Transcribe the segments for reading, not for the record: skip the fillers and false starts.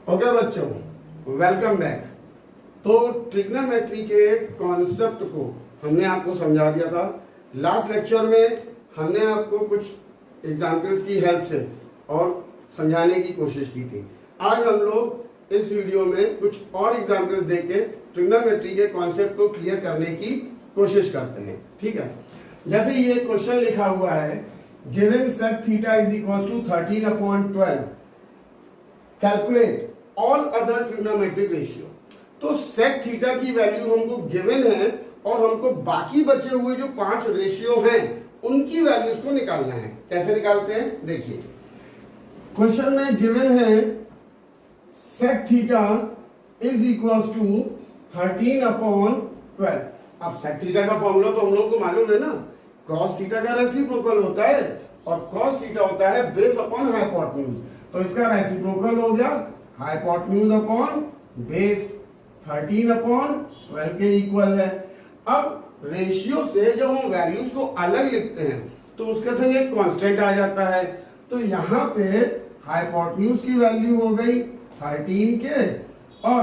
Okay बच्चों, welcome back. तो trigonometry के कॉन्सेप्ट को हमने आपको समझा दिया था। लास्ट लेक्चर में हमने आपको कुछ एग्जाम्पल्स की हेल्प से और समझाने की कोशिश की थी। आज हम लोग इस वीडियो में कुछ और एग्जाम्पल्स देके ट्रिग्नोमेट्री के कॉन्सेप्ट को क्लियर करने की कोशिश करते हैं। ठीक है, जैसे ये क्वेश्चन लिखा हुआ है, given sec theta is equal to 13/12, calculate all other trigonometric ratio. तो सेक थीटा की वैल्यू हमको गिवन है और हमको बाकी बचे हुए जो 5 रेशियो हैं उनकी वैल्यूज को निकालना है। कैसे निकालते हैं देखिए, क्वेश्चन में गिवन है sec theta is equal to 13/12। अब सेक थीटा का फॉर्मूला तो हम लोग को मालूम है ना, कॉस थीटा का रेसिप्रोकल होता है और कॉस थीटा होता है बेस अपॉन हाइपोटेन्यूज। तो इसका रेसिप्रोकल हो गया हाइपोटेन्यूज अपॉन बेस, 13/12 के इक्वल है। अब रेशियो से जब हम वैल्यूज को अलग लिखते हैं तो उसके संग एक कांस्टेंट आ जाता है। तो यहाँ पे हाइपोटेन्यूज की वैल्यू हो गई 13 के और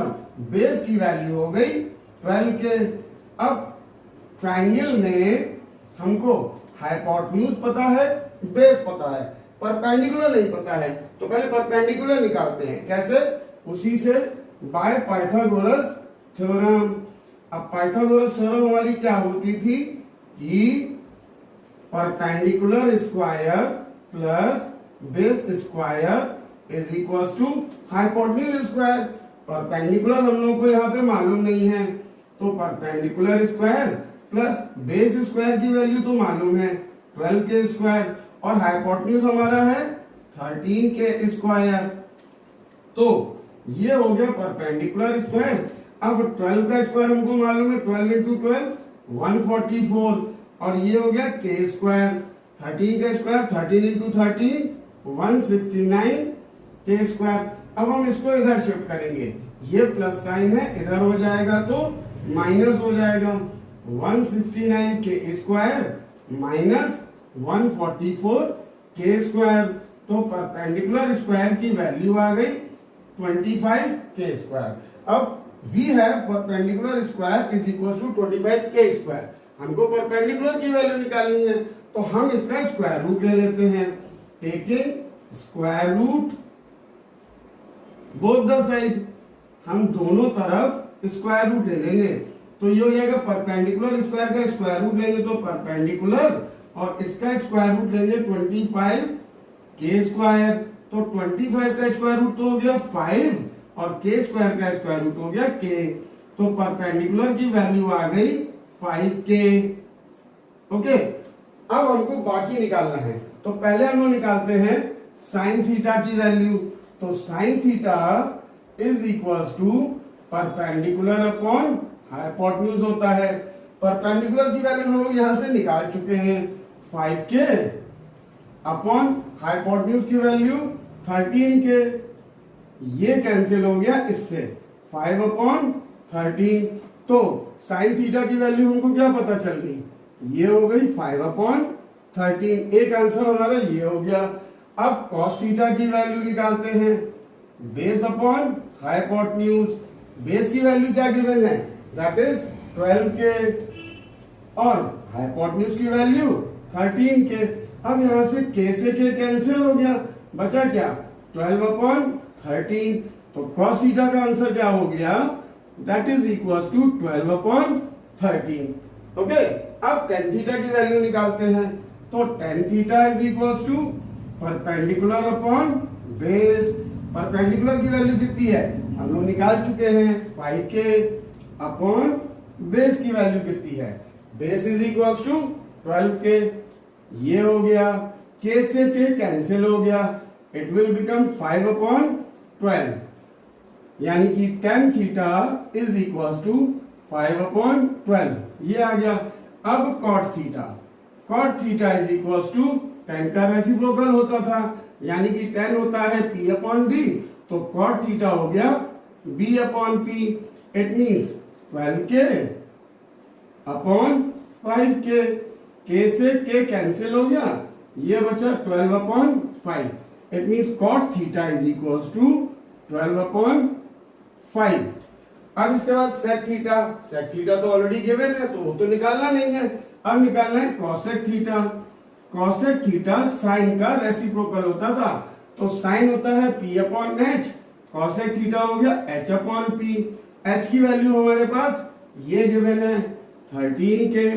बेस की वैल्यू हो गई 12 के। अब ट्रायंगल में हमको हाइपोटेन्यूज पता है, बेस पता है, परपेंडिकुलर नहीं पता है। तो पहले परपेंडिकुलर निकालते हैं। कैसे? उसी से बाय पाइथागोरस थ्योरम। अब पाइथागोरस थ्योरम हमारी क्या होती थी कि perpendicular square plus base square is equal to hypotenuse square. Perpendicular हम लोग को यहाँ पे मालूम नहीं है, तो perpendicular square plus base square की वैल्यू तो मालूम है 12 के स्क्वायर और हाइपोटेन्यूज हमारा है 13 के स्क्वायर। तो ये हो गया परपेंडिकुलर स्क्वायर। अब 12 का स्क्वायर हमको मालूम है, 12 इंटू 12 144 और ये हो गया के स्क्वायर। 13 का स्क्वायर 13 इंटू 13 169 के स्क्वायर। अब हम इसको इधर शिफ्ट करेंगे, ये प्लस साइन है, इधर हो जाएगा तो माइनस हो जाएगा। 169 के स्क्वायर माइनस 144 के स्क्वायर। तो परपेंडिकुलर स्क्वायर की वैल्यू आ गई 25 के स्क्वायर। अब we have perpendicular square is equal to 25 के स्क्वायर। हमको परपेंडिकुलर की वैल्यू निकालनी है तो हम इसका स्क्वायर रूट ले लेते हैं। Taking square root both the side, हम दोनों तरफ स्क्वायर रूट ले लेंगे। तो ये हो जाएगा परपेंडिकुलर स्क्वायर का स्क्वायर रूट लेंगे तो परपेंडिकुलर और इसका स्क्वायर रूट लेंगे 25 के स्क्वायर। तो 25 का स्क्वायर रूट तो हो गया 5 और के स्क्वायर का स्क्वायर रूट हो गया के। तो परपेंडिकुलर की वैल्यू आ गई 5 के। ओके, अब हमको बाकी निकालना है। तो पहले हम लोग निकालते हैं साइन थीटा की वैल्यू। तो sine theta is equal to perpendicular upon hypotenuse होता है। परपेंडिकुलर की वैल्यू हम लोग यहां से निकाल चुके हैं 5 के अपॉन हाइपोटेन्यूज की वैल्यू 13 के। ये कैंसिल हो गया इससे 5/13। तो साइन थीटा की वैल्यू हमको क्या पता चल गई, ये हो गई 5/13। एक आंसर हमारा ये हो गया। अब कॉस थीटा की वैल्यू निकालते हैं, बेस अपॉन हाइपोटेन्यूज। बेस की वैल्यू क्या गिवन है, दैट इज 12 के और हाइपोटेन्यूज की वैल्यू 13 के। अब यहां से के कैंसिल हो गया, बचा क्या 12/13। तो cos थीटा का आंसर क्या हो गया, that is equal to 12/13। Okay, अब tan थीटा की वैल्यू निकालते हैं। तो tan theta is equal to perpendicular upon base. Perpendicular की वैल्यू कितनी है हम लोग निकाल चुके हैं 5 के अपॉन बेस की वैल्यू कितनी है, बेस इज इक्वल टू 12 के। ये हो गया, के से के कैंसिल हो गया, इट विल बिकम 5/12 यानी कि tan theta is equal to 5/12 ये आ गया। अब cot theta is equal to tan का रेसिप्रोकल होता था यानी कि tan होता है p/b, तो cot थीटा हो गया b/p। इट मींस 12 के अपॉन 5 के से के कैंसिल हो गया, ये बचा 12/5। It means cot theta is equal to 12/5। अब इसके बाद सेक थीटा तो ऑलरेडी गिवन है तो वो तो निकालना नहीं है। अब निकालना है कॉसेक थीटा साइन का रेसिप्रोकल होता था, तो साइन होता है P/H, कॉसेक थीटा हो गया H/P। H की वैल्यू हमारे पास ये गिवन है 13 के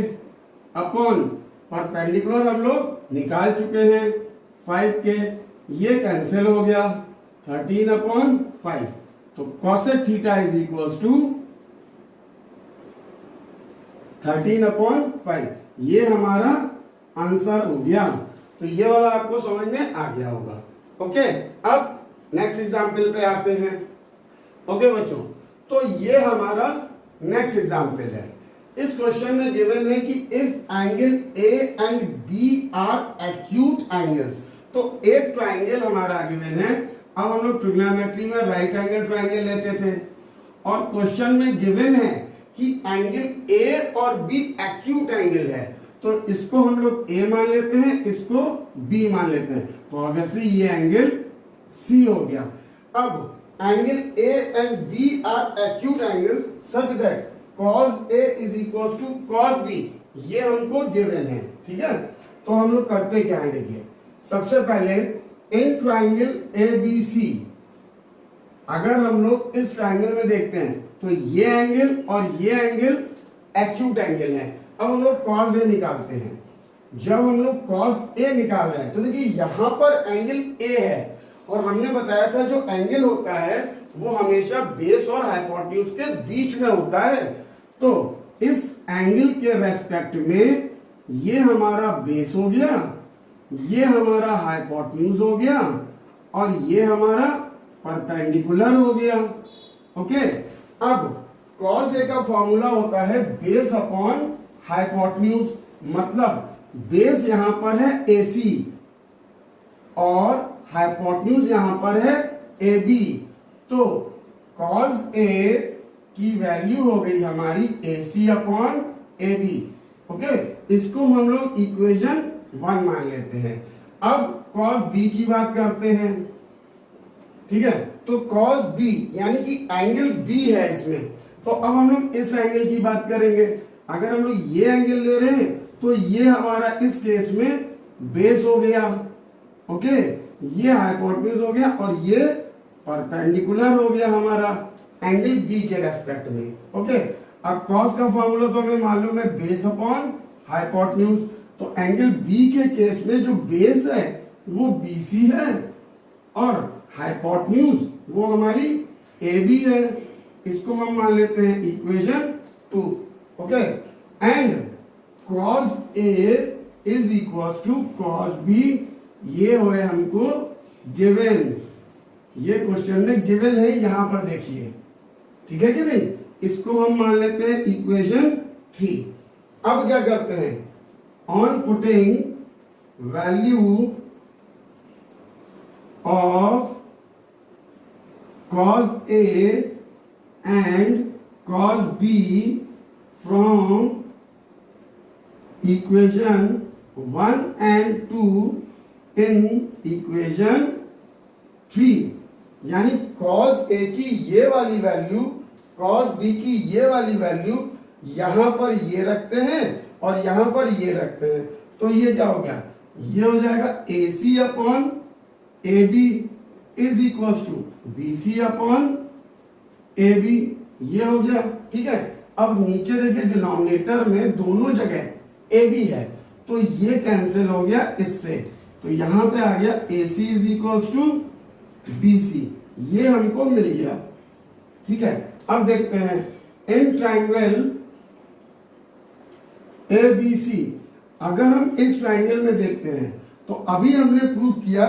अपॉन परपेंडिकुलर हम लोग निकाल चुके हैं 5 के, ये कैंसिल हो गया 13/5। तो cosec theta is equal to 13/5, ये हमारा आंसर हो गया। तो ये वाला आपको समझ में आ गया होगा। ओके, अब नेक्स्ट एग्जाम्पल पे आते हैं। ओके बच्चों, तो ये हमारा नेक्स्ट एग्जाम्पल है। इस क्वेश्चन में गिवन है कि if angle A and B are acute angles, तो एक ट्राइंगल हमारा गिवन है। अब हम लोग ट्रिग्नोमेट्री में राइट एंगल ट्राइंगल लेते थे और क्वेश्चन में गिवन है कि एंगल ए और बी एक्यूट एंगल है, तो इसको हम लोग ए मान लेते हैं, इसको बी मान लेते हैं, तो ऑब्वियसली ये एंगल सी हो गया। अब angle A and B are acute angles such that cos A is equals to cos B, ये हमको गिवन है। ठीक है, तो हम लोग करते क्या है, देखिए सबसे पहले इन ट्राइंगल ABC, अगर हम लोग इस ट्राइंगल में देखते हैं तो ये एंगल और ये एंगल एक्यूट एंगल है। अब हम लोग cos A निकालते हैं। जब हम लोग cos A निकाल रहे हैं तो देखिए यहां पर एंगल A है और हमने बताया था जो एंगल होता है वो हमेशा बेस और हाइपोटेन्यूज के बीच में होता है। तो इस एंगल के रेस्पेक्ट में ये हमारा बेस हो गया, ये हमारा हाइपोटेन्यूज हो गया और ये हमारा परपेंडिकुलर हो गया। ओके, अब cos A का फॉर्मूला होता है बेस अपॉन हाइपोटेन्यूज, मतलब बेस यहां पर है AC और हाइपोटेन्यूज यहां पर है AB। तो cos A की वैल्यू हो गई हमारी AC अपॉन AB। ओके, इसको हम लोग इक्वेशन 1 मान लेते हैं। अब cos B की बात करते हैं। ठीक है, तो cos B यानी कि एंगल B है इसमें, तो अब हम लोग इस एंगल की बात करेंगे। अगर हम लोग ये एंगल ले रहे हैं तो ये हमारा इस केस में बेस हो गया। ओके, ये हाइपोटेन्यूज हो गया और ये परपेंडिकुलर हो गया हमारा एंगल बी के रेस्पेक्ट में। ओके, अब cos का फॉर्मूला तो हमें मालूम है बेस अपॉन हाइपोटेन्यूज, तो एंगल बी के केस में जो बेस है वो BC है और हाइपोटेन्यूज वो हमारी AB है। इसको हम मान लेते हैं equation 2। Okay, and cos A is equal to cos B, ये हो हमको गिवन, ये क्वेश्चन में गिवन है, यहां पर देखिए। ठीक है कि नहीं, इसको हम मान लेते हैं इक्वेशन 3। अब क्या करते हैं, on putting value of cos A and cos B from equation 1 and 2 in equation 3, यानी cos A की ये वाली वैल्यू, cos B की ये वाली वैल्यू यहां पर ये रखते हैं और यहां पर ये रखते हैं, तो ये क्या हो गया, ये हो जाएगा AC upon AB is equal to BC upon AB, ये हो गया। ठीक है, अब नीचे देखिए डिनोमिनेटर में दोनों जगह AB है, तो ये कैंसिल हो गया इससे, तो यहां पे आ गया AC is equal to BC, ये हमको मिल गया। ठीक है, अब देखते हैं इन ट्राइंगल ABC, अगर हम इस ट्राइंगल में देखते हैं तो अभी हमने प्रूव किया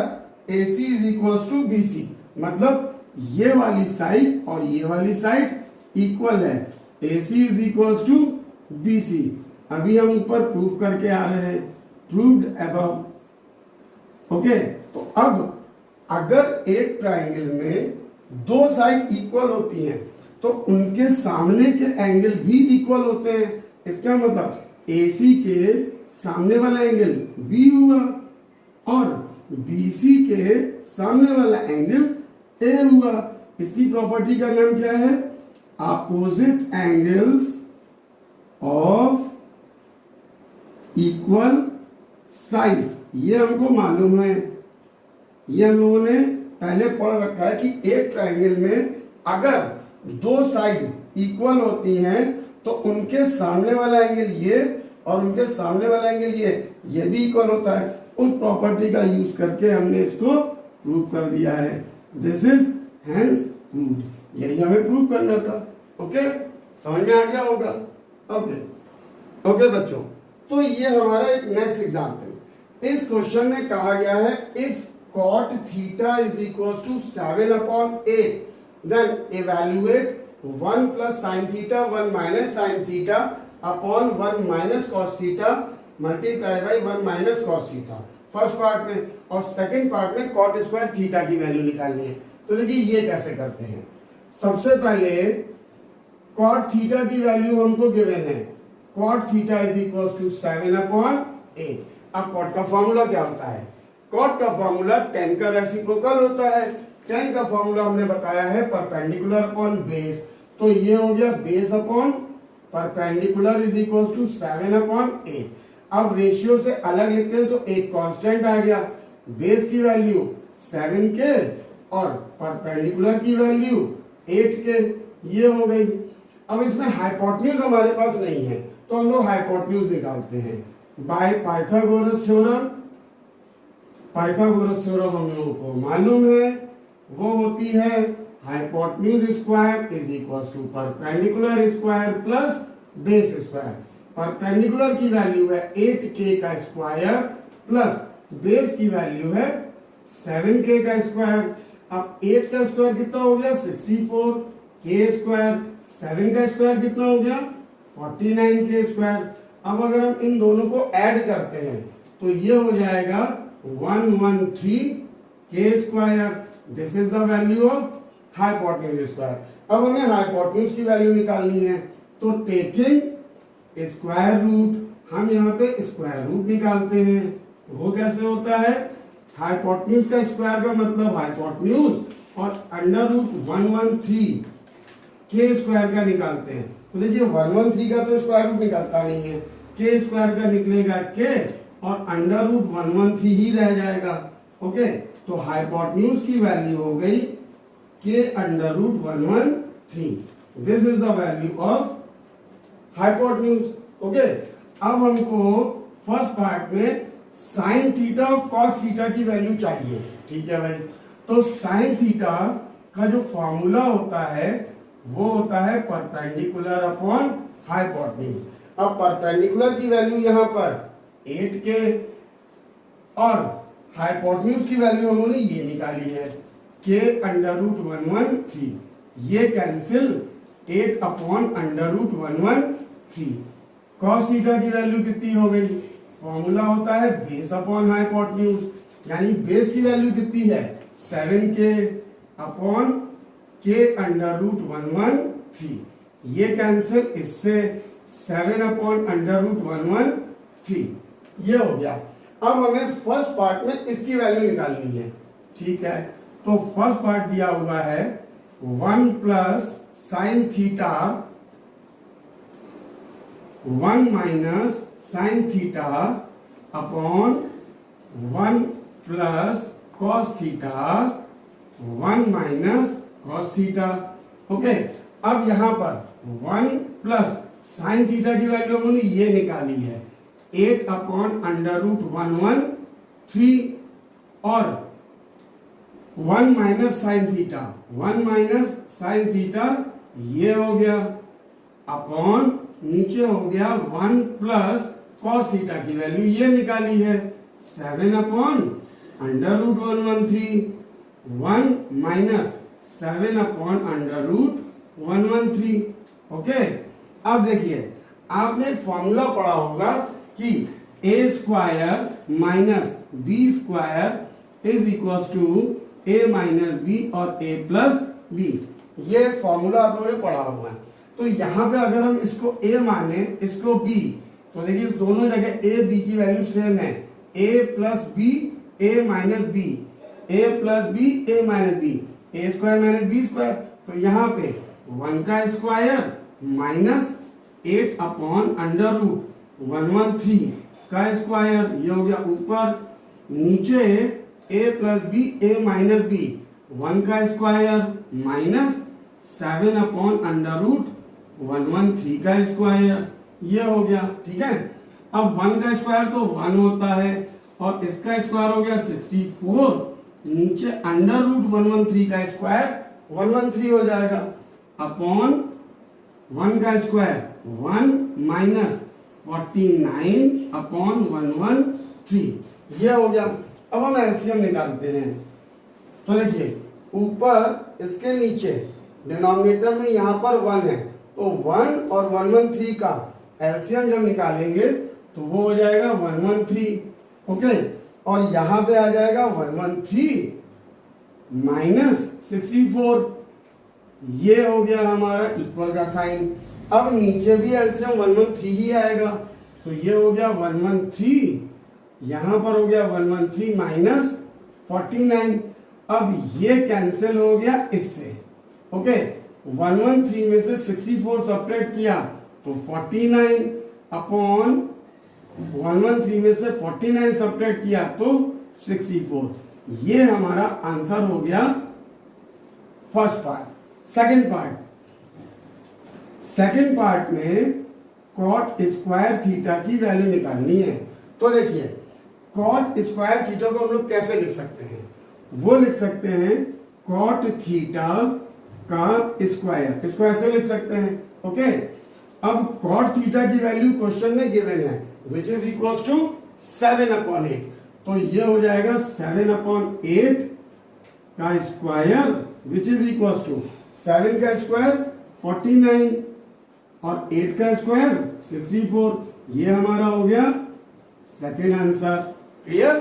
AC is equal to BC, मतलब ये वाली साइड और ये वाली साइड इक्वल है, AC is equal to BC। अभी हम ऊपर प्रूव करके आ रहे हैं, प्रूव्ड अबव। ओके, तो अब अगर एक ट्राइंगल में दो साइड इक्वल होती हैं तो उनके सामने के एंगल भी इक्वल होते हैं। इसका मतलब AC के सामने वाला एंगल B हुआ और BC के सामने वाला एंगल A हुआ। इसकी प्रॉपर्टी का नाम क्या है? Opposite angles of equal size. ये हमको मालूम है, ये हम लोगों ने पहले पढ़ रखा है कि एक ट्रायंगल में अगर दो साइड इक्वल होती हैं तो उनके सामने वाला एंगल ये और उनके सामने वाला एंगल ये भी इक्वल होता है। उस प्रॉपर्टी का यूज करके हमने इसको प्रूव कर दिया है। दिस इज हेंस प्रूव्ड, यही हमें प्रूव करना था। ओके, समझ में आ गया होगा? ओके बच्चों, तो ये हमारा एक नेक्स्ट एग्जाम्पल। इस क्वेश्चन में कहा गया है if cot theta is equals to 7/8 then evaluate 1 plus sin theta 1 minus sin theta upon 1 minus cos theta multiply by 1 minus cos theta first part में, और सेकंड पार्ट में cot स्क्वायर थीटा की value निकालनी है। तो देखिए ये कैसे करते हैं। सबसे पहले cot थीटा की वैल्यू हमको गिवन है, cot theta is equal to 7/8। अब cot का फॉर्मूला क्या होता है? cot का फॉर्मूला tan का रेसिप्रोकल होता है। tan का फॉर्मूला हमने बताया है परपेंडिकुलर अपॉन बेस, तो ये हो गया base upon perpendicular is equal to 7/8। अब रेशियो से अलग लिखते हैं तो एक कांस्टेंट आ गया, बेस की वैल्यू 7 के और परपेंडिकुलर की वैल्यू 8 के, ये हो गई। अब इसमें हाइपोटेन्यूज हमारे पास नहीं है तो हम लोग हाइपोटेन्यूज निकालते हैं by Pythagoras theorem. Pythagoras theorem हम लोगों को मालूम है, वो होती है hypotenuse square is equal to perpendicular square plus base square. Perpendicular की वैल्यू है 8k का स्क्वायर प्लस बेस की वैल्यू है 7k का स्क्वायर। अब 8 का स्क्वायर कितना हो गया? 64, k स्क्वायर 7 का स्क्वायर कितना हो गया? 49k square. अब अगर हम इन दोनों को ऐड करते हैं तो ये हो जाएगा 113k square. This is the value of hypotenuse square. अब हमें हाइपोटेन्यूज की वैल्यू निकालनी है तो टेकिंग स्क्वायर रूट, हम यहाँ पे स्क्वायर रूट निकालते हैं। वो कैसे होता है? हाइपोटेन्यूज का स्क्वायर का मतलब हाइपोटेन्यूज और अंडर रूट 113k स्क्वायर का निकालते हैं। तो देखिए 113 का तो स्क्वायर रूट निकलता नहीं है, k स्क्वायर का निकलेगा k और अंडर रूट 113 ही रह जाएगा। ओके, तो हाइपोटेन्यूज की वैल्यू हो गई k under root 113। This is the value of hypotenuse. Okay, अब हमको फर्स्ट पार्ट में साइन थीटा और कॉस थीटा की वैल्यू चाहिए। ठीक है भाई, तो साइन थीटा का जो फॉर्मूला होता है वो होता है परपेंडिकुलर अपॉन हाइपोटेन्यूज। अब परपेंडिकुलर की वैल्यू यहाँ पर 8k और हाइपोटेन्यूज की वैल्यू हमने ये निकाली है k अंडर रूट 113। ये cancel 8 upon under root 113। Cos theta की वैल्यू कितनी हो गई? फॉर्मूला होता है बेस अपॉन हाइपोटेन्यूज, यानी बेस की वैल्यू कितनी है? 7k upon k under root 113। ये कैंसिल इससे 7 अपॉन अंडर रूट 113, ये हो गया। अब हमें फर्स्ट पार्ट में इसकी वैल्यू निकालनी है। ठीक है, तो फर्स्ट पार्ट दिया हुआ है 1 plus sign theta 1 minus sine theta upon 1 plus cos theta 1 minus cos theta. Okay, अब यहां पर 1 प्लस साइन थीटा की वैल्यू हमने ये निकाली है 8 अपॉन अंडर रूट 113 और 1 minus sine theta 1 minus sine theta ये हो गया अपॉन नीचे हो गया 1 प्लस कॉस थीटा की वैल्यू ये निकाली है 7 upon under root 113 1 minus 7 upon under root 113। Okay, अब देखिए आपने फॉर्मूला पढ़ा होगा कि a square minus B square is equal to a minus B और a प्लस बी। ये फॉर्मूला आप लोगों ने पढ़ा हुआ है। तो यहाँ पे अगर हम इसको a माने इसको b, तो देखिए दोनों जगह a b की वैल्यू सेम है, a plus B a minus B, a plus B a minus B. A square minus B square, तो यहाँ पे 1 का square minus 8 upon under root 113 का स्क्वायर, ये हो गया ऊपर। नीचे A plus B A minus B 1 का square minus 7 upon under root 113 का स्क्वायर, ये हो गया। ठीक है, अब 1 का स्क्वायर तो 1 होता है और इसका स्क्वायर हो गया 64, नीचे अंडर रूट 113 का स्क्वायर 113 हो जाएगा अपॉन 1 का स्क्वायर 1 माइनस 49 अपॉन 113, ये हो गया। अब हम एलसीएम निकालते हैं। तो देखिए ऊपर इसके नीचे डिनोमिनेटर में यहाँ पर 1 है, तो 1 और 113 का एलसीएम जब निकालेंगे तो वो हो जाएगा 113। ओके, और यहाँ पे आ जाएगा 113 माइनस 64, ये हो गया हमारा इक्वल का साइन। अब नीचे भी एलसीएम 113 ही आएगा, तो ये हो गया 113, यहां पर हो गया 113 माइनस 49। अब ये कैंसिल हो गया इससे। ओके, 113 में से 64 सब्ट्रैक्ट किया तो 49 अपॉन 113 में से 49 सब्ट्रैक्ट किया तो 64, ये हमारा आंसर हो गया फर्स्ट पार्ट। सेकंड पार्ट में कॉट स्क्वायर थीटा की वैल्यू निकालनी है। तो देखिए कॉट स्क्वायर थीटा को हम लोग कैसे लिख सकते हैं, वो लिख सकते हैं कॉट थीटा का स्क्वायर से लिख सकते हैं। ओके, अब कॉट थीटा की वैल्यू क्वेश्चन में गिवन है विच इज इक्वल टू 7/8, तो ये हो जाएगा 7/8 का square which is equal to 7 का स्क्वायर 49 और 8 का स्क्वायर 64, ये हमारा हो गया second answer. Clear?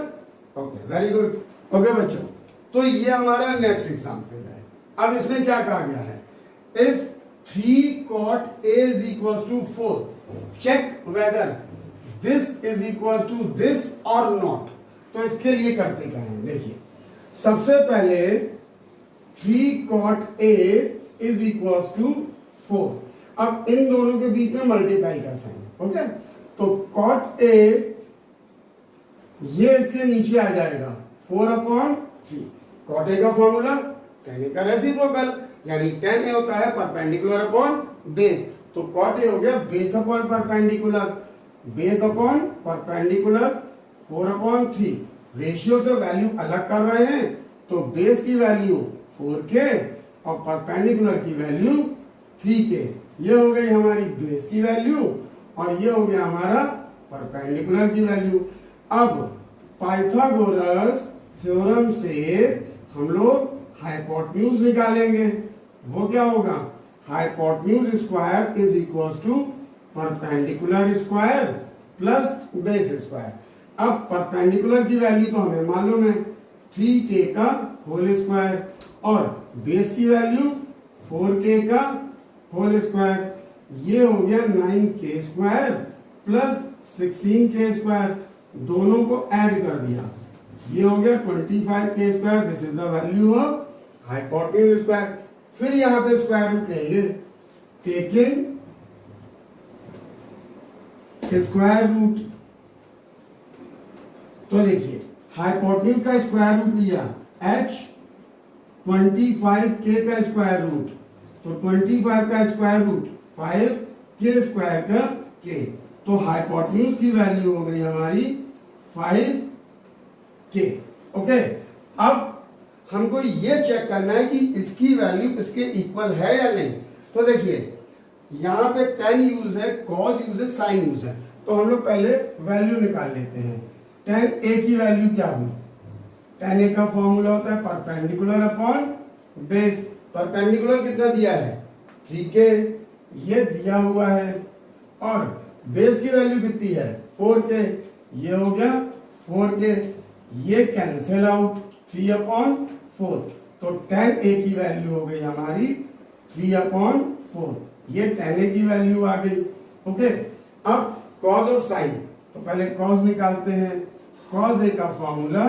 Okay, very good. Okay बच्चों, तो ये हमारा नेक्स्ट एग्जाम्पल है। अब इसमें क्या कहा गया है, if 3 cot A is equals to 4, check whether this is equals to this or not। तो इसके लिए करते क्या है, देखिए सबसे पहले 3 cot A is equals to 4, अब इन दोनों के बीच में मल्टीप्लाई का साइन। ओके, तो cot A ये इसके नीचे आ जाएगा 4/3। cot A का फॉर्मूला tan A का रेसिप्रोकल, यानी tan A होता है परपेंडिकुलर अपॉन बेस, तो cot A हो गया base upon perpendicular, base upon perpendicular 4/3। Ratio से वैल्यू अलग कर रहे हैं, तो बेस की वैल्यू 4k और परपेंडिकुलर की वैल्यू 3k, ये हो गई हमारी बेस की वैल्यू और ये हो गया हमारा परपेंडिकुलर की वैल्यू। अब पाइथागोरस थ्योरम से हम लोग हाइपोटेन्यूज निकालेंगे, वो क्या होगा, hypotenuse square is equal to perpendicular square plus base square. अब परपेंडिकुलर की वैल्यू तो हमें मालूम है 3k का होल स्क्वायर और बेस की वैल्यू 4k का होल स्क्वायर, ये हो गया 9k square plus 16k square, दोनों को ऐड कर दिया, ये हो गया 25k square. This is the value of hypotenuse square. फिर यहां पे स्क्वायर रूट लेंगे, टेकिंग स्क्वायर रूट, तो देखिए हाइपोटेन्यूज का स्क्वायर रूट लिया h, 25k का स्क्वायर रूट, तो 25 का स्क्वायर रूट 5k स्क्वायर का k, तो हाइपोटेन्यूज की वैल्यू हो गई हमारी 5k। ओके, अब हमको ये चेक करना है कि इसकी वैल्यू इसके इक्वल है या नहीं। तो देखिए यहाँ पे tan यूज है, cos यूज है, sin यूज है, तो हम लोग पहले वैल्यू निकाल लेते हैं। tan A की वैल्यू क्या हुई, tan A का फॉर्मूला होता है परपेंडिकुलर अपॉन बेस, परपेंडिकुलर कितना दिया है 3k, ये दिया हुआ है, और बेस की वैल्यू कितनी है 4k, ये हो गया 4k, ये कैंसिल आउट 3/4, तो tan A की वैल्यू हो गई हमारी 3/4, ये tan A की वैल्यू आ गई। ओके, अब cos और sin, तो पहले cos निकालते हैं। cos A का formula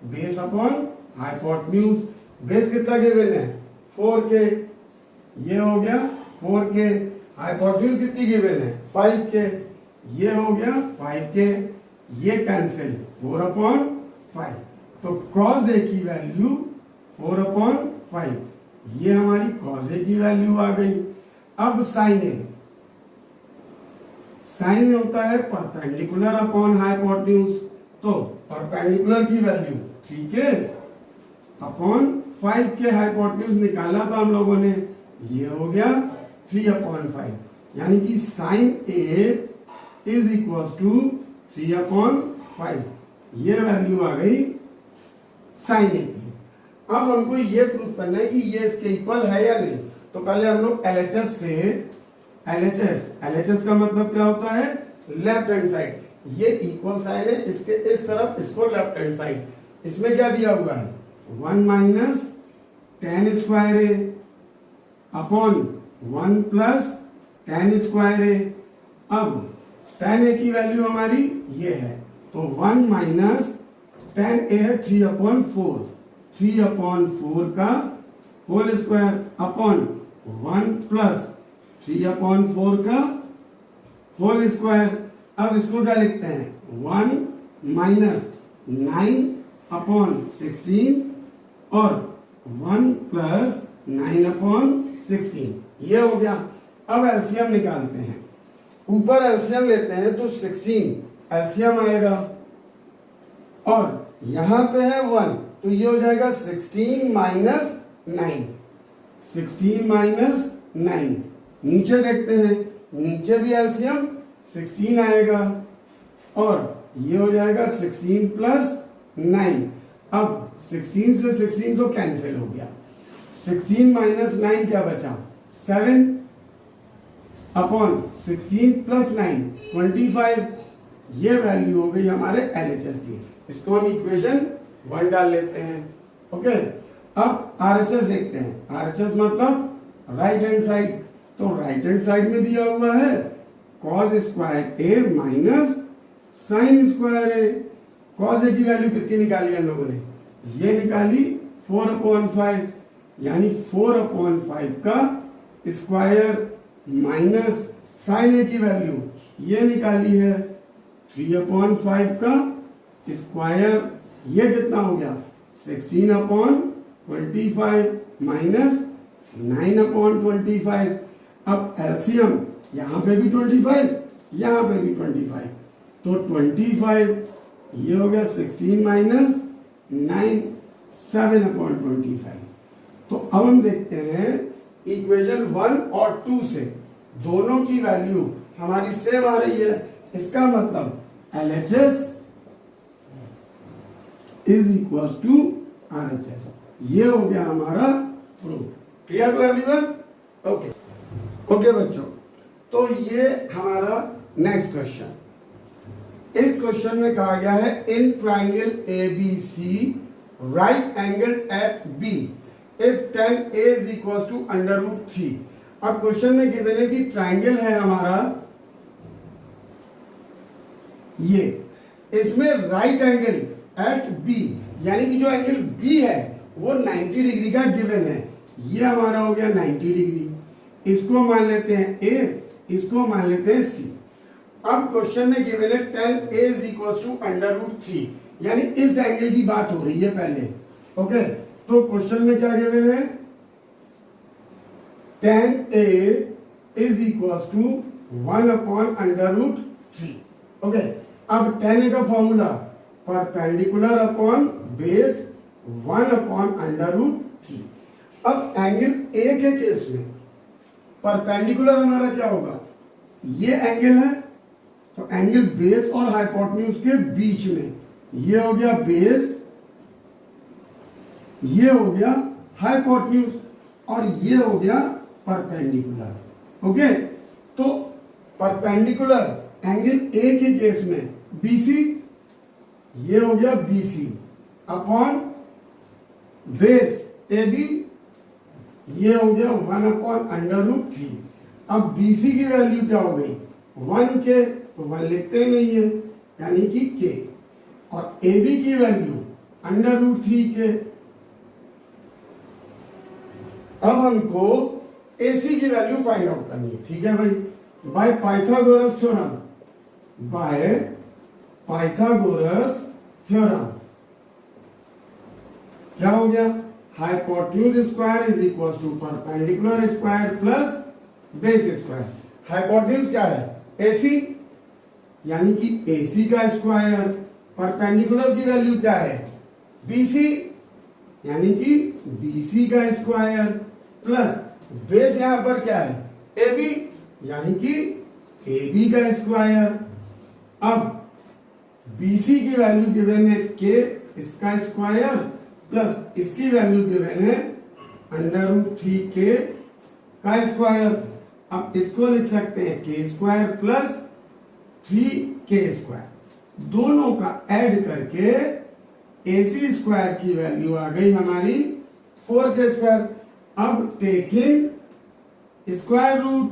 base upon hypotenuse, base कितना गिवन है 4k, ये हो गया 4k, हाइपोटेन्यूज कितनी गिवन है 5k, ये हो गया 5k, ये कैंसिल 4/5, तो cos a की वैल्यू 4/5, ये हमारी cos a की वैल्यू आ गई। अब sin a, साइन होता है परपेंडिकुलर अपॉन हाइपोटेन्यूज, तो परपेंडिकुलर की value 3k upon 5k, hypotenuse निकाला था हम लोगों ने, ये हो गया 3/5, यानी कि sine a is equal to 3/5, ये वैल्यू आ गई साइन a की। अब हमको ये प्रूफ करना है कि ये इसके इक्वल है या नहीं, तो पहले हम लोग LHS से, LHS का मतलब क्या होता है लेफ्ट हैंड साइड, ये इक्वल साइन है, इसके इस तरफ इसको लेफ्ट हैंड साइड, इसमें क्या दिया हुआ है 1 minus tan square a upon 1 plus tan square a। अब tan a की वैल्यू हमारी ये है, तो 1 माइनस tan a है 3/4, 3/4 का होल स्क्वायर अपॉन 1 प्लस 3/4 का होल स्क्वायर। अब इसको क्या लिखते हैं 1 माइनस 9/16 और 1 प्लस 9/16, ये हो गया। अब एलसीएम निकालते हैं, ऊपर एलसीएम लेते हैं तो 16 एलसीएम आएगा, और यहां पे है 1, तो ये हो जाएगा 16 माइनस 9, 16 माइनस 9। नीचे देखते हैं, नीचे भी एलसीएम 16 आएगा, और ये हो जाएगा 16 प्लस 9। अब 16 से 16 तो कैंसिल हो गया, 16 माइनस 9 क्या बचा 7 अपॉन 16 प्लस 9 25, ये वैल्यू हो गई हमारे LHS की। इसको हम इक्वेशन 1 डाल लेते हैं। ओके, अब RHS देखते हैं, RHS मतलब राइट हैंड साइड, तो राइट हैंड साइड में दिया हुआ है cos square a minus sine square a। cos a की वैल्यू कितनी निकाली हम लोगों ने, ये निकाली 4/5, यानी 4/5 का स्क्वायर माइनस साइन a की वैल्यू ये निकाली है 3/5 का स्क्वायर, ये कितना हो गया 16/25 माइनस 9/25। अब एलसीएम यहां पे भी 25, यहां पे भी 25, तो 25, ये हो गया 16 माइनस 9 7/25। तो अब हम देखते हैं इक्वेशन 1 और 2 से दोनों की वैल्यू हमारी सेम आ रही है, इसका मतलब LHS is equal to RHS, ये हो गया हमारा proof. Clear to everyone? Okay okay बच्चों, तो ये हमारा नेक्स्ट क्वेश्चन, इस क्वेश्चन में कहा गया है in triangle ABC right angle at B if tan A is equal to √3। अब क्वेश्चन में गिवन है कि ट्राइंगल है हमारा ये, इसमें राइट एंगल एट B, यानी कि जो एंगल B है वो 90 डिग्री का गिवन है, ये हमारा हो गया 90 डिग्री, इसको मान लेते हैं A, इसको मान लेते हैं C। अब क्वेश्चन में गिवन है tan A is equal to √3, यानी इस एंगल की बात हो रही है पहले। ओके, तो क्वेश्चन में क्या गिवन है tan A is equal to 1/√3। Okay, अब tan A का फॉर्मूला परपेंडिकुलर अपॉन बेस 1/√3। अब एंगल A के केस में परपेंडिकुलर हमारा क्या होगा, ये एंगल है, तो एंगल बेस और हाइपोटेन्यूज के बीच में, ये हो गया बेस, ये हो गया हाइपोटेन्यूज, और ये हो गया परपेंडिकुलर। ओके, तो परपेंडिकुलर एंगल A के केस में BC, ये हो गया BC अपॉन बेस AB, ये हो गया 1/√3। अब BC की वैल्यू क्या हो गई 1K, तो 1 लिखते नहीं है, यानी कि K, और AB की वैल्यू √3K, अब हमको AC की वैल्यू फाइंड आउट करनी है, ठीक है भाई। By Pythagoras theorem, by Pythagoras theorem क्या हो गया, hypotenuse square is equal to perpendicular square plus base square. Hypotenuse क्या है, AC, यानी कि AC का स्क्वायर, परपेंडिकुलर की वैल्यू क्या है, BC, यानी कि BC का स्क्वायर प्लस बेस यहां पर क्या है, AB, यानी कि AB का स्क्वायर। अब BC की वैल्यू गिवन है K, इसका स्क्वायर प्लस इसकी वैल्यू गिवन है √3K का स्क्वायर। अब इसको लिख सकते हैं K square plus 3K square, दोनों का ऐड करके AC स्क्वायर की वैल्यू आ गई हमारी 4K स्क्वायर। अब टेकिंग स्क्वायर रूट,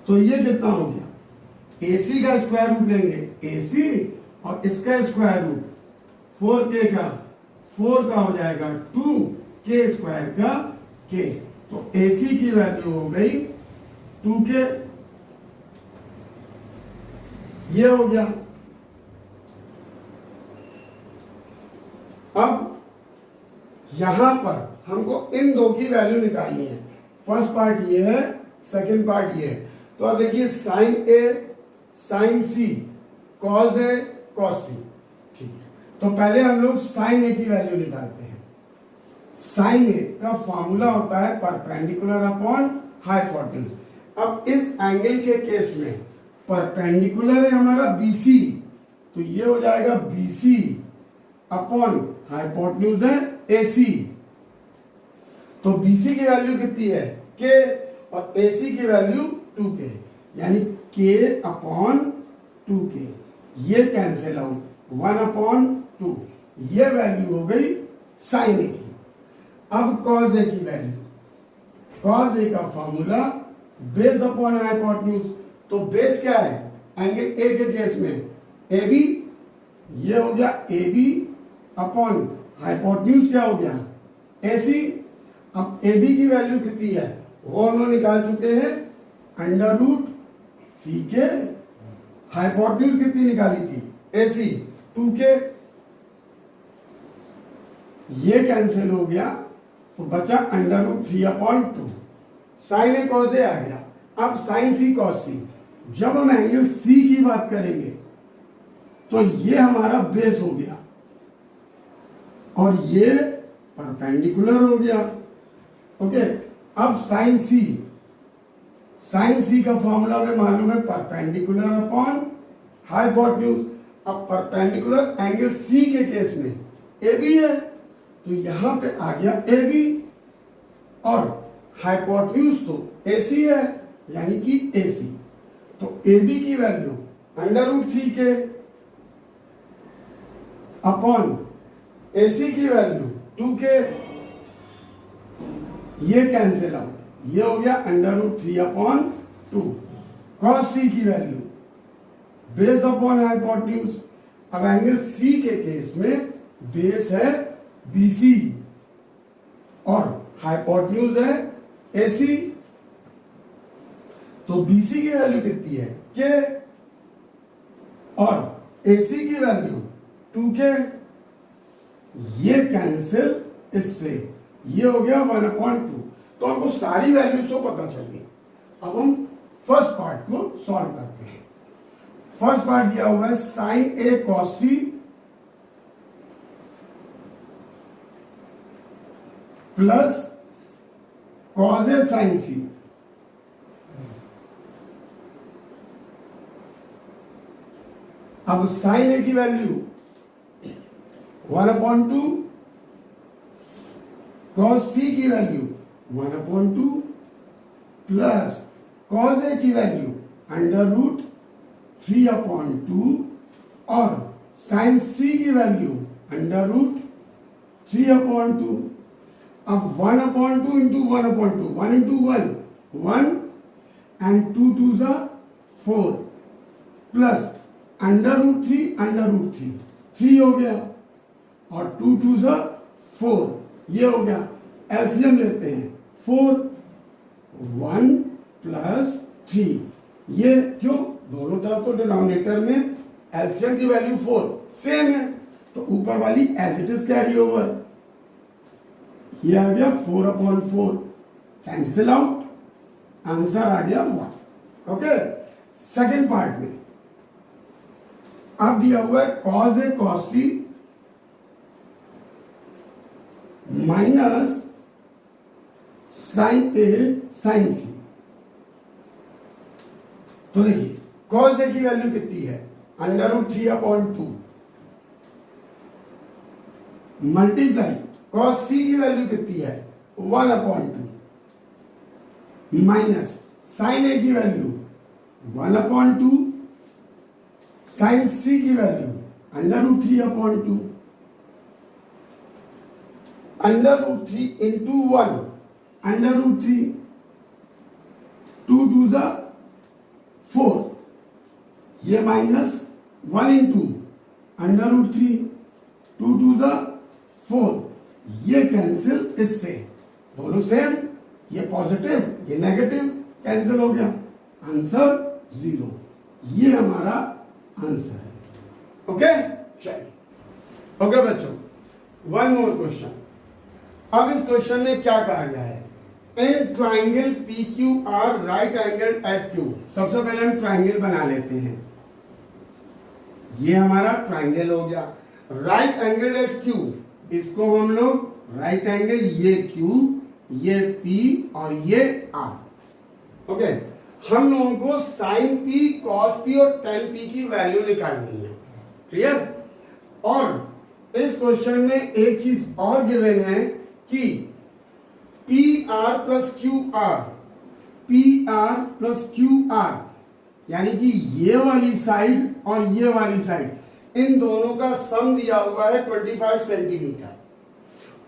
तो ये कितना हो गया, AC का स्क्वायर रूट लेंगे AC और इसका स्क्वायर रूट 4K का, 4 का हो जाएगा 2K स्क्वायर का K, तो AC की वैल्यू हो गई 2K। ये हो गया। अब यहां पर हमको इन दो की वैल्यू निकालनी है। फर्स्ट पार्ट ये है, सेकंड पार्ट ये है। तो अब देखिए sine A sine C, cos A cos C, ठीक है। तो पहले हम लोग साइन A की वैल्यू निकालते हैं। साइन A का फॉर्मूला होता है परपेंडिकुलर अपॉन हाइपोटेन्यूज। अब इस एंगल के केस में परपेंडिकुलर है हमारा BC, तो ये हो जाएगा BC अपॉन हाइपोटेन्यूज है AC। तो BC की वैल्यू कितनी है K और AC की वैल्यू 2K, यानी K अपॉन 2K, ये कैंसिल आउट, 1/2, ये वैल्यू हो गई साइन A की। अब कॉस A की वैल्यू, कॉस A का फॉर्मूला बेस अपॉन हाइपोटेन्यूज। तो बेस क्या है, एंगल A के केस में AB, ये हो गया AB अपॉन हाइपोटेन्यूज क्या हो गया AC। अब AB की वैल्यू कितनी है वो हम लोग निकाल चुके हैं, √3K। हाइपोटेन्यूज कितनी निकाली थी AC, 2K, ये कैंसिल हो गया तो बचा √3/2। साइन A कॉस A आ गया। अब साइन C कॉस C, जब हम एंगल C की बात करेंगे तो ये हमारा बेस हो गया और ये परपेंडिकुलर हो गया, ओके। अब साइन C का फॉर्मूला में मालूम है परपेंडिकुलर अपॉन हाइपोटेन्यूज। अब परपेंडिकुलर एंगल C के केस में AB है, तो यहां पे आ गया AB और हाइपोटेन्यूज तो AC है, यानी कि AC। तो AB की वैल्यू √3K अपॉन AC की वैल्यू 2K, ये कैंसिल आउट, ये हो गया √3/2। cos C की वैल्यू बेस अपॉन हाइपोटेन्यूज। अब एंगल C के केस में बेस है BC और हाइपोटेन्यूज है AC। तो BC की वैल्यू कितनी है K और AC की वैल्यू 2K, ये कैंसिल इससे, ये हो गया 1/2। तो हमको सारी वैल्यूज तो पता चल गई। अब हम फर्स्ट पार्ट को सॉल्व करते हैं। फर्स्ट पार्ट दिया हुआ है sine A cos C plus cos A sin C। अब साइन A की वैल्यू 1/2, cos C की वैल्यू 1/2 प्लस cos A की वैल्यू √3/2 और sin C की वैल्यू √3/2। अब 1/2 into 1/2, 1 into 1, 1 and 2 2s are 4 plus √3 3 हो गया और 2 2s are 4, ये हो गया। एलसीएम लेते हैं 4 1 प्लस 3, ये क्यों, दोनों तरफ तो डिनोमिनेटर में एलसीएम की वैल्यू 4 सेम है, तो ऊपर वाली as it is carry over, ये आ गया 4/4 कैंसिल आउट, आंसर आ गया 1। ओके, सेकेंड पार्ट में अब दिया हुआ है cos A cos C minus sin A sin C। तो देखिए cos A की वैल्यू कितनी है, √3/2 मल्टीप्लाई cos C की वैल्यू कितनी है 1/2 माइनस sin A की वैल्यू 1/2 sin C की वैल्यू √3/2 √3 into 1 √3 2 2 जा 4, ये माइनस 1 into √3 2 2 जा 4, ये कैंसिल इससे, दोनों सेम, ये पॉजिटिव ये नेगेटिव कैंसिल हो गया, आंसर 0, ये हमारा आंसर है। ओके, चलिए ओके बच्चों, वन मोर क्वेश्चन। अब इस क्वेश्चन में क्या कहा गया है, in triangle P Q R right angle at Q. सबसे पहले हम ट्राइंगल बना लेते हैं, ये हमारा ट्राइंगल हो गया, राइट एंगल एट क्यू, इसको हम लोग राइट एंगल, ये क्यू ये पी और ये आर। ओके, हम लोगों को साइन पी कॉस पी और टेन पी की वैल्यू निकालनी है, क्लियर। और इस क्वेश्चन में एक चीज और गिवन है कि P R plus Q are, P R plus Q are, यानी कि ये वाली साइड और ये वाली साइड, इन दोनों का सम दिया हुआ है 25 सेंटीमीटर,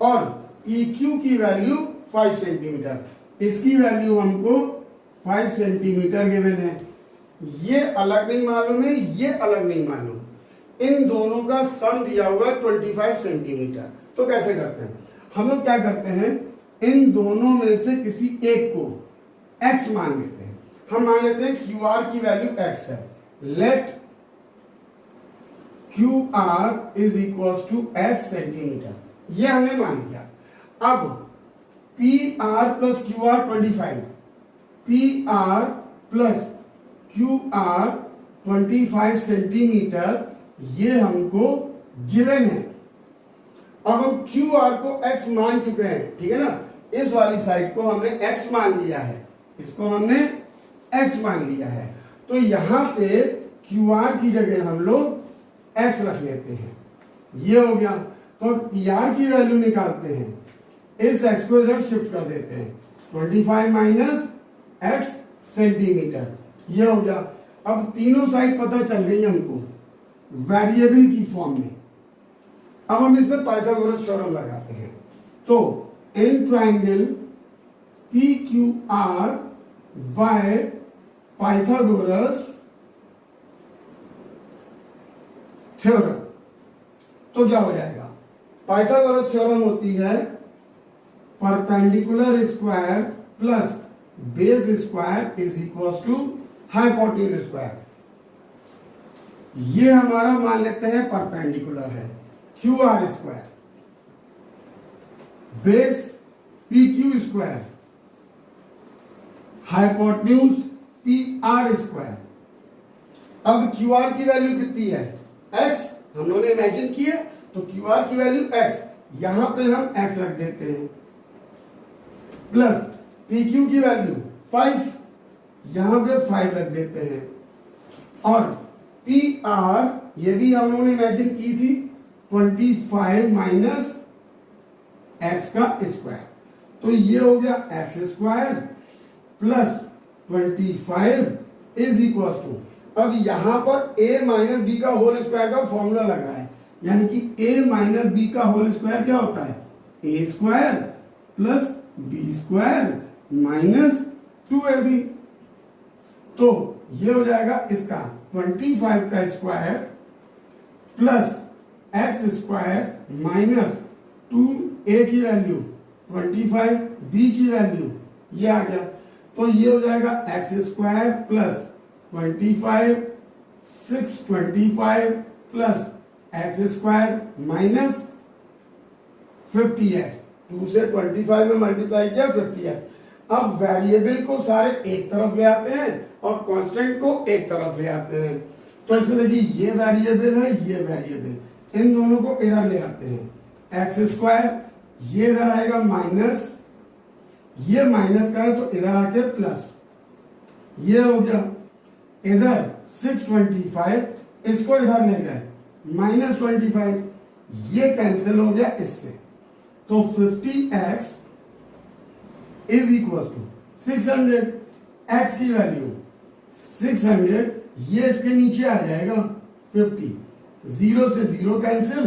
और पी क्यू की वैल्यू 5 सेंटीमीटर, इसकी वैल्यू हमको 5 सेंटीमीटर गिवन है, ये अलग नहीं मालूम है, ये अलग नहीं मालूम, इन दोनों का सम दिया हुआ है 25 सेंटीमीटर। तो कैसे करते हैं, हम लोग क्या करते हैं, इन दोनों में से किसी एक को x मान लेते हैं, हम मान लेते हैं क्यू आर की वैल्यू x है, let Q R is equal to x centimetre, ये हमने मान लिया। अब P R plus Q R 25, P R plus Q R 25 centimetre, ये हमको गिवन है। अब हम क्यू आर को x मान चुके हैं, ठीक है ना, इस वाली साइड को हमने x मान लिया है, इसको हमने x मान लिया है, तो यहां पे क्यू आर की जगह हम लोग x रख लेते हैं, ये हो गया। तो पी आर की वैल्यू निकालते हैं, इस x को इधर शिफ्ट कर देते हैं, 25 माइनस x सेंटीमीटर, ये हो गया। अब तीनों साइड पता चल गई हमको वेरिएबल की फॉर्म में, अब हम इसमें पाइथागोरस थ्योरम लगाते हैं। तो in triangle P Q R by Pythagoras theorem, तो क्या हो जाएगा, पाइथागोरस थ्योरम होती है perpendicular square plus base square is equal to hypotenuse square, ये हमारा मान लेते हैं परपेंडिकुलर है Q R square, base P Q square, hypotenuse P R square. अब क्यू आर की वैल्यू कितनी है x, हम लोगों ने इमेजिन की है, तो क्यू आर की वैल्यू x, यहां पे हम x रख देते हैं, प्लस पी क्यू की वैल्यू 5, यहां पे 5 रख देते हैं, और पी आर ये भी हम लोगों ने इमेजिन की थी 25 माइनस एक्स का स्क्वायर, तो ये हो गया x square plus 25 is equal to, अब यहां पर a माइनस बी का होल स्क्वायर का फॉर्मूला लग रहा है, यानी कि a माइनस बी का होल स्क्वायर क्या होता है, a square plus b square minus 2ab, तो ये हो जाएगा इसका 25 का square plus x square minus 2a की वैल्यू 25, b की वैल्यू ये आ गया, तो ये हो जाएगा x square plus 25, 625 plus x square minus 50x, 2 से 25 में मल्टीप्लाई किया 50x। अब वेरिएबल को सारे एक तरफ ले आते हैं और कांस्टेंट को एक तरफ ले आते हैं। तो इसमें देखिए ये वेरिएबल है, ये वेरिएबल, इन दोनों को इधर ले आते हैं। एक्स स्क्वायर ये इधर आएगा माइनस, ये माइनस का है तो इधर आके प्लस, ये हो गया इधर 625, इसको इधर ले गए माइनस 25, ये कैंसिल हो गया इससे, तो 50x is equal to 600, x की वैल्यू 600, ये इसके नीचे आ जाएगा 50, 0 से 0 कैंसिल,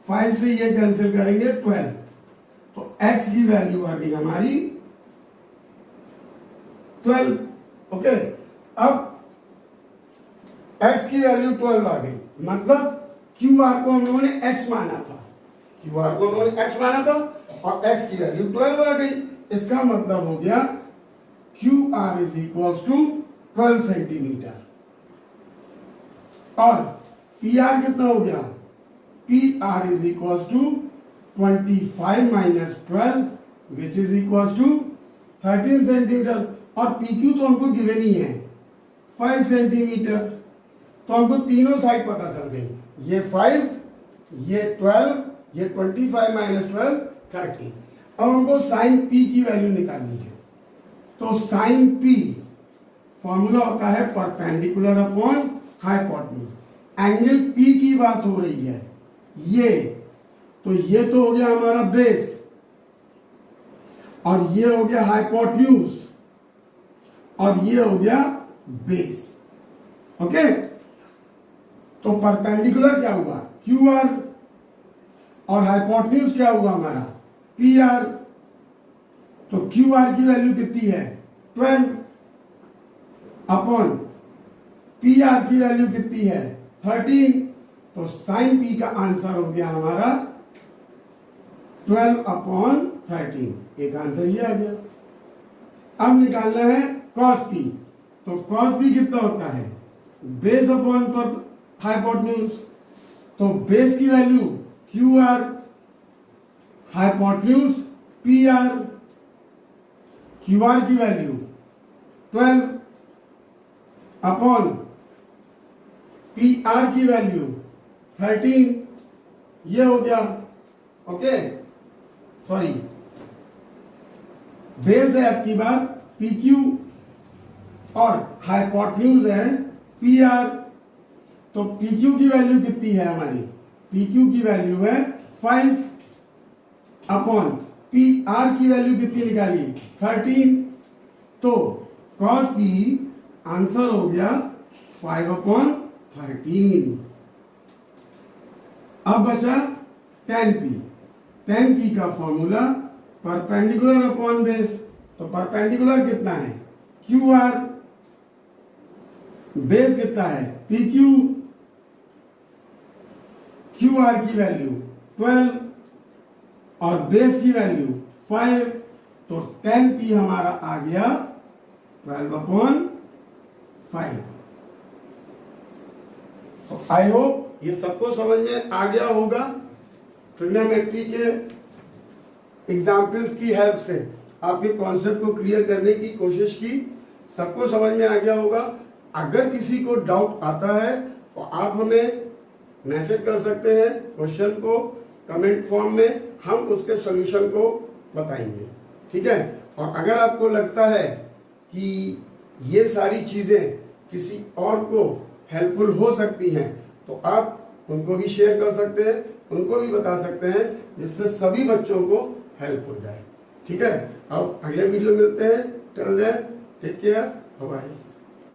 5 से ये कैंसिल करेंगे 12, तो x की वैल्यू आ गई हमारी 12। ओके, अब x की वैल्यू 12 आ गई, मतलब QR को हम लोगों ने x माना था, QR को हम लोगों ने x माना था और x की वैल्यू 12 आ गई। इसका मतलब हो गया QR is equal to 12 centimetre. और PR कितना हो गया, PR is equal to 25 minus 12 which is equal to 13 centimetre. और PQ तो हमको गिवन ही है 5 सेंटीमीटर, तो हमको तीनों साइड पता चल गई, ये 5, ये 12, ये 25 माइनस 12 30। अब हमको साइन P की वैल्यू निकालनी है, तो साइन P फॉर्मूला होता है perpendicular upon hypotenuse. Angle P की बात हो रही है, ये तो हो गया हमारा बेस और ये हो गया हाइपोटेन्यूज और ये हो गया बेस। ओके, तो परपेंडिकुलर क्या हुआ QR और हाइपोटेन्यूज क्या हुआ हमारा PR। तो QR की वैल्यू कितनी है 12 अपॉन PR की वैल्यू कितनी है 13, तो साइन P का आंसर हो गया हमारा 12 अपॉन 13, एक आंसर ये आ गया। अब निकालना है cos P, तो cos P कितना होता है बेस अपॉन पर हाइपोटेन्यूज, तो बेस की value QR, hypotenuse PR, QR की वैल्यू 12 अपॉन PR की वैल्यू 13, ये हो गया। ओके, सॉरी, बेस है आपकी बार PQ और हाइपोटेन्यूज है PR, तो PQ की वैल्यू कितनी है हमारी, PQ की वैल्यू है 5 अपॉन PR की वैल्यू कितनी निकाली 13, तो cos P आंसर हो गया 5 अपॉन 13। अब बचा tan P, tan P का फॉर्मूला परपेंडिकुलर अपॉन बेस, तो परपेंडिकुलर कितना है QR, बेस कितना है PQ, QR की वैल्यू 12 और बेस की वैल्यू 5, तो tan P हमारा आ गया 12 अपॉन 5। तो आई होप ये सबको समझ में आ गया होगा। ट्रिग्नोमेट्री के एग्जाम्पल्स की हेल्प से आपके कॉन्सेप्ट को क्लियर करने की कोशिश की, सबको समझ में आ गया होगा। अगर किसी को डाउट आता है तो आप हमें मैसेज कर सकते हैं, क्वेश्चन को कमेंट फॉर्म में हम उसके सॉल्यूशन को बताएंगे, ठीक है। और अगर आपको लगता है कि ये सारी चीजें किसी और को हेल्पफुल हो सकती हैं तो आप उनको भी शेयर कर सकते हैं, उनको भी बता सकते हैं, जिससे सभी बच्चों को हेल्प हो जाए, ठीक है। अब अगले वीडियो मिलते हैं, till then take care, bye bye.